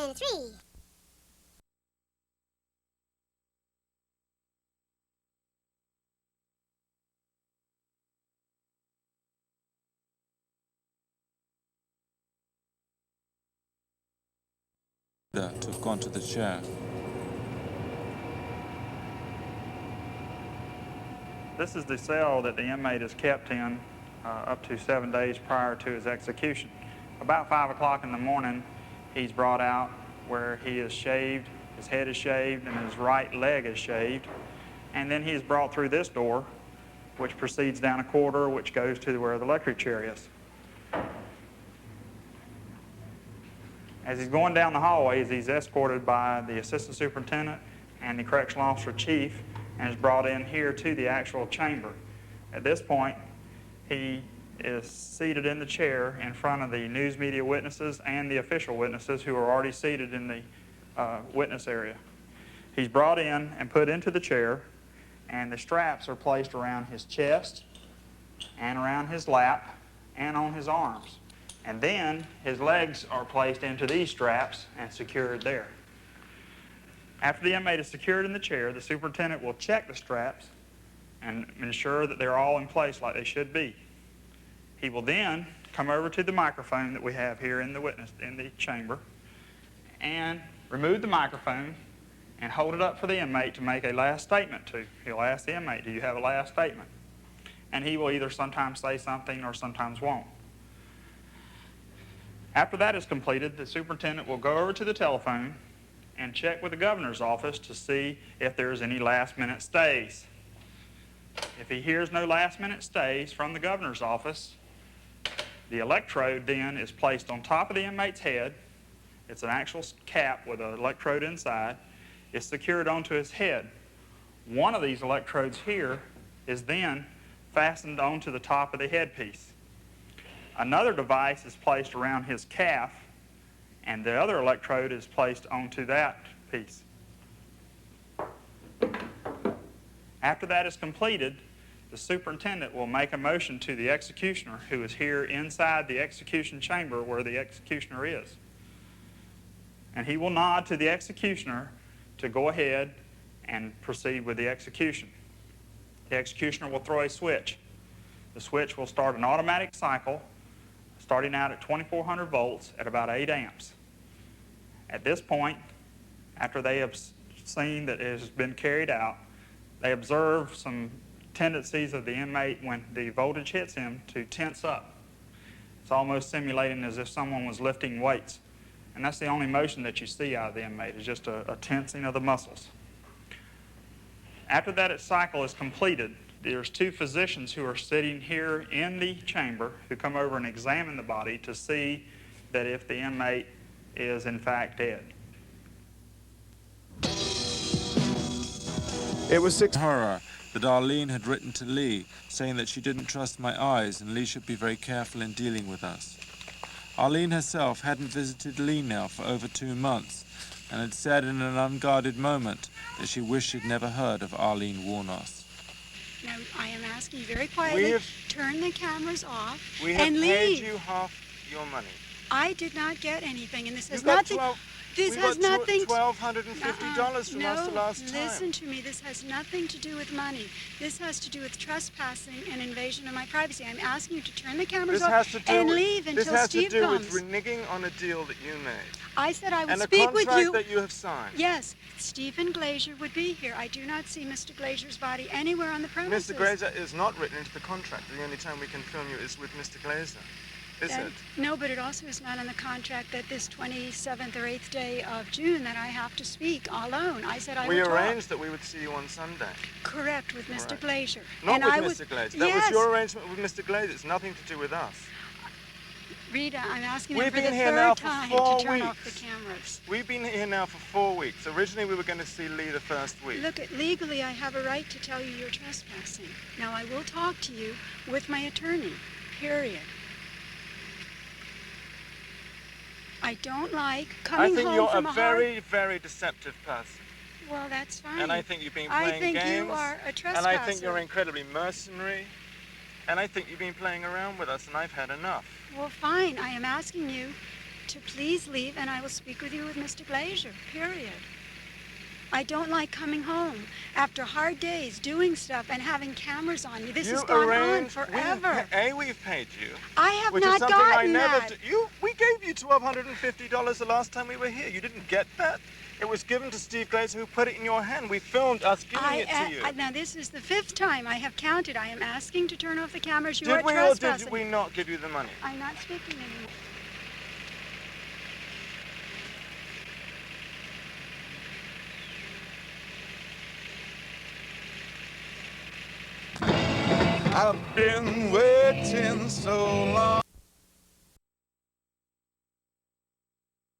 and 3. To have gone to the chair. This is the cell that the inmate is kept in up to 7 days prior to his execution. About 5 o'clock in the morning, he's brought out where he is shaved, his head is shaved, and his right leg is shaved. And then he is brought through this door, which proceeds down a corridor, which goes to where the electric chair is. As he's going down the hallways, he's escorted by the assistant superintendent and the correctional officer chief, and is brought in here to the actual chamber. At this point, he is seated in the chair in front of the news media witnesses and the official witnesses who are already seated in the witness area. He's brought in and put into the chair, and the straps are placed around his chest and around his lap and on his arms. And then his legs are placed into these straps and secured there. After the inmate is secured in the chair, the superintendent will check the straps and ensure that they're all in place like they should be. He will then come over to the microphone that we have here in the chamber and remove the microphone and hold it up for the inmate to make a last statement to. He'll ask the inmate, "Do you have a last statement?" And he will either sometimes say something or sometimes won't. After that is completed, the superintendent will go over to the telephone and check with the governor's office to see if there's any last-minute stays. If he hears no last-minute stays from the governor's office, the electrode then is placed on top of the inmate's head. It's an actual cap with an electrode inside. It's secured onto his head. One of these electrodes here is then fastened onto the top of the headpiece. Another device is placed around his calf, and the other electrode is placed onto that piece. After that is completed, the superintendent will make a motion to the executioner, who is here inside the execution chamber where the executioner is. And he will nod to the executioner to go ahead and proceed with the execution. The executioner will throw a switch. The switch will start an automatic cycle starting out at 2400 volts at about 8 amps. At this point, after they have seen that it has been carried out, they observe some tendencies of the inmate when the voltage hits him to tense up. It's almost simulating as if someone was lifting weights. And that's the only motion that you see out of the inmate, is just a tensing of the muscles. After that cycle is completed, there's 2 physicians who are sitting here in the chamber who come over and examine the body to see that if the inmate is in fact dead. It was horror that Aileen had written to Lee, saying that she didn't trust my eyes and Lee should be very careful in dealing with us. Aileen herself hadn't visited Lee now for over 2 months and had said in an unguarded moment that she wished she'd never heard of Aileen Wouros. Now, I am asking you very quietly, turn the cameras off and leave. We have paid you half your money. I did not get anything, and this has nothing... This has nothing. $1,250 from us the last time. Listen to me. This has nothing to do with money. This has to do with trespassing and invasion of my privacy. I'm asking you to turn the cameras off and leave until Steve comes. This has to do with reneging on a deal that you made. I said I would speak with you. And a contract that you have signed. Yes, Stephen Glazier would be here. I do not see Mr. Glazier's body anywhere on the premises. Mr. Glazier is not written into the contract. The only time we can film you is with Mr. Glazier. Is it? No, but it also is not in the contract that this 27th or 8th day of June that I have to speak alone. I said I would talk. We arranged that we would see you on Sunday. Correct, with Mr. Glazier. Not with Mr. Glazier. That was your arrangement with Mr. Glazier. It's nothing to do with us. Rita, I'm asking you for the third time to turn off the cameras. We've been here now for 4 weeks. Originally, we were going to see Lee the first week. Look, legally, I have a right to tell you you're trespassing. Now, I will talk to you with my attorney, period. I don't like coming home from a I think you're a very, very deceptive person. Well, that's fine. And I think you've been playing games. I think you are a trespasser. And I think you're incredibly mercenary. And I think you've been playing around with us, and I've had enough. Well, fine. I am asking you to please leave, and I will speak with you with Mr. Glazier, period. I don't like coming home after hard days, doing stuff, and having cameras on you. This has gone on forever. We've paid you. I have which not is something gotten I never that. We gave you $1,250 the last time we were here. You didn't get that? It was given to Steve Glazer, who put it in your hand. We filmed us giving it to you. Now, this is the 5th time I have counted. I am asking to turn off the cameras. You are Did we or trespassing. did we not give you the money? I'm not speaking anymore. I've been waiting so long.